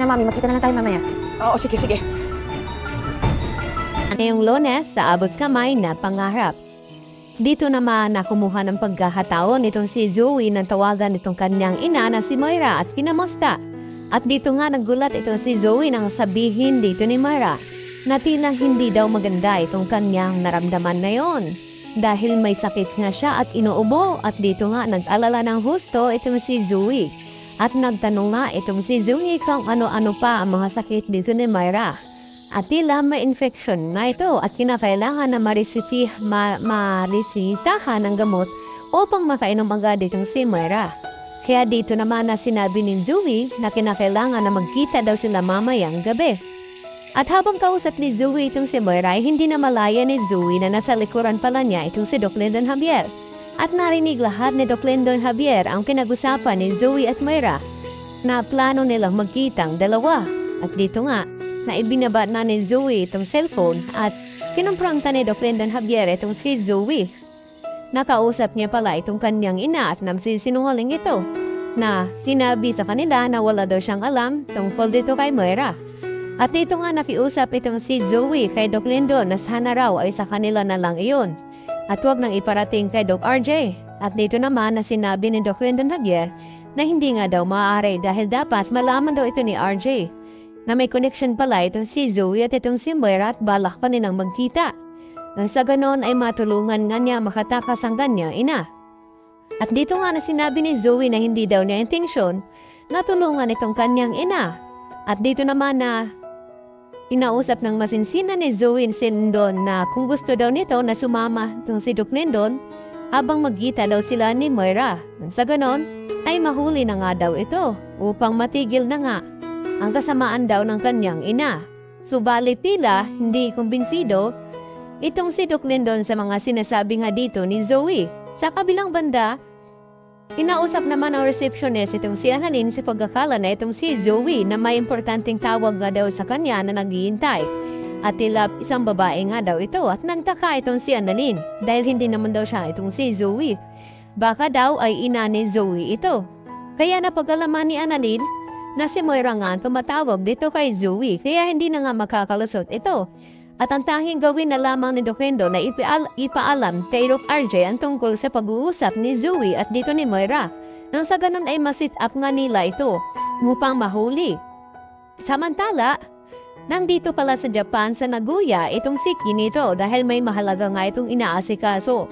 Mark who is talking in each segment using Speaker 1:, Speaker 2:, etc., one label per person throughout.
Speaker 1: na, Mami. Makita na lang tayo mamaya.
Speaker 2: Oo, sige, sige.
Speaker 3: Ngayong Lunes sa abot kamay na pangarap. Dito naman na kumuha ng pagkakataon itong si Zoe nang tawagan itong kanyang ina na si Moira at kinamusta. At dito nga nagulat itong si Zoe nang sabihin dito ni Moira na tila hindi daw maganda itong kanyang naramdaman na yon. Dahil may sakit nga siya at inuubo at dito nga nag-alala ng husto itong si Zoe. At nagtanong nga itong si Zoe kung ano-ano pa ang mga sakit dito ni Moira. At tila may infection na ito at kinakailangan na marisitahan ng gamot upang makainom agad itong si Moira. Kaya dito naman na sinabi ni Zoe na kinakailangan na magkita daw sila mamayang gabi. At habang kausap ni Zoe itong si Moira ay hindi na malaya ni Zoe na nasa likuran pala niya itong si Doc Lyndon Javier. At narinig lahat ni Doc Lyndon Javier ang pinag-usapan ni Zoe at Moira na plano nilang magkitang dalawa. At dito nga, na ibinaba na ni Zoe itong cellphone at kinumprangta ni Doc Lyndon Javier itong si Zoe. Nakausap niya pala itong kanyang ina at namsisinungaling ito na sinabi sa kanila na wala daw siyang alam tungkol dito kay Moira. At dito nga nakiusap itong si Zoe kay Doc Lyndon na sana raw ay sa kanila na lang iyon at huwag nang iparating kay Doc RJ. At dito naman na sinabi ni Doc Lyndon Javier na hindi nga daw maaari dahil dapat malaman daw ito ni RJ na may connection pala itong si Zoe at itong si Moira at balak pa nilang magkita. Nang sa ganon ay matulungan nga niya makatakas ang kanyang ina. At dito nga na sinabi ni Zoe na hindi daw niya intensyon na tulungan itong kanyang ina. At dito naman na inausap ng masinsina ni Zoe si Lyndon na kung gusto daw nito na sumama itong si Doc Lyndon habang magkita daw sila ni Moira. Nang sa ganon ay mahuli na nga daw ito upang matigil na nga ang kasamaan daw ng kanyang ina. Subalit tila hindi kumbinsido itong si Doc Lyndon sa mga sinasabi nga dito ni Zoe. Sa kabilang banda, inausap naman ang receptionist itong si Annalyn sa pagkakala na itong si Zoe na may importanteng tawag nga daw sa kanya na naghihintay. At tila isang babae nga daw ito at nagtaka itong si Annalyn dahil hindi naman daw siya itong si Zoe. Baka daw ay ina ni Zoe ito. Kaya napag-alaman ni Annalyn na si Moira nga tumatawag dito kay Zoe kaya hindi na nga makakalusot ito. At ang tanging gawin na lamang ni Doc Lyndon na ipaalam kay Doc RJ ang tungkol sa pag-uusap ni Zoe at dito ni Moira. Nang sa ganun ay masit up nga nila ito upang mahuli. Samantala, nang dito pala sa Japan sa Nagoya itong si Kinito dahil may mahalaga nga itong inaasikaso.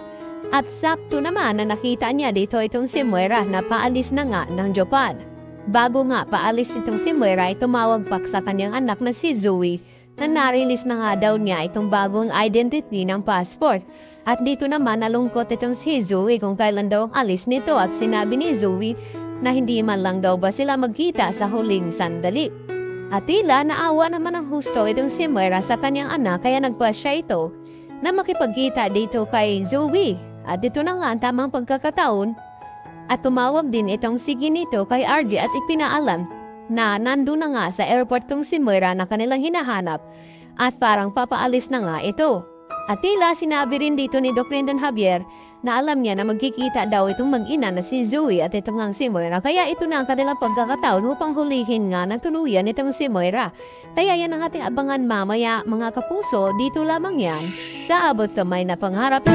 Speaker 3: At sakto naman na nakita niya dito itong si Moira na paalis na nga ng Japan. Bago nga paalis itong si Moira ay tumawag pa sa kanyang anak na si Zoe na narilis na nga daw niya itong bagong identity ng passport. At dito naman nalungkot itong si Zoe kung kailan daw ang alis nito at sinabi ni Zoe na hindi man lang daw ba sila magkita sa huling sandali. At tila naawa naman ang husto itong si Moira sa kanyang anak kaya nagpasya ito na makipagkita dito kay Zoe. At dito na nga ang tamang pagkakataon at tumawag din itong si Ginito kay RJ at ipinaalam na nandun na nga sa airport tong si Moira na kanilang hinahanap at parang papaalis na nga ito. At tila sinabi rin dito ni Doc Lyndon Javier na alam niya na magkikita daw itong mag-ina na si Zoe at itong nga si Moira kaya ito na ang kanilang pagkakataon upang hulihin nga ng tuluyan itong si Moira. Kaya yan ang ating abangan mamaya mga kapuso, dito lamang yan sa abot kamay na pangarap.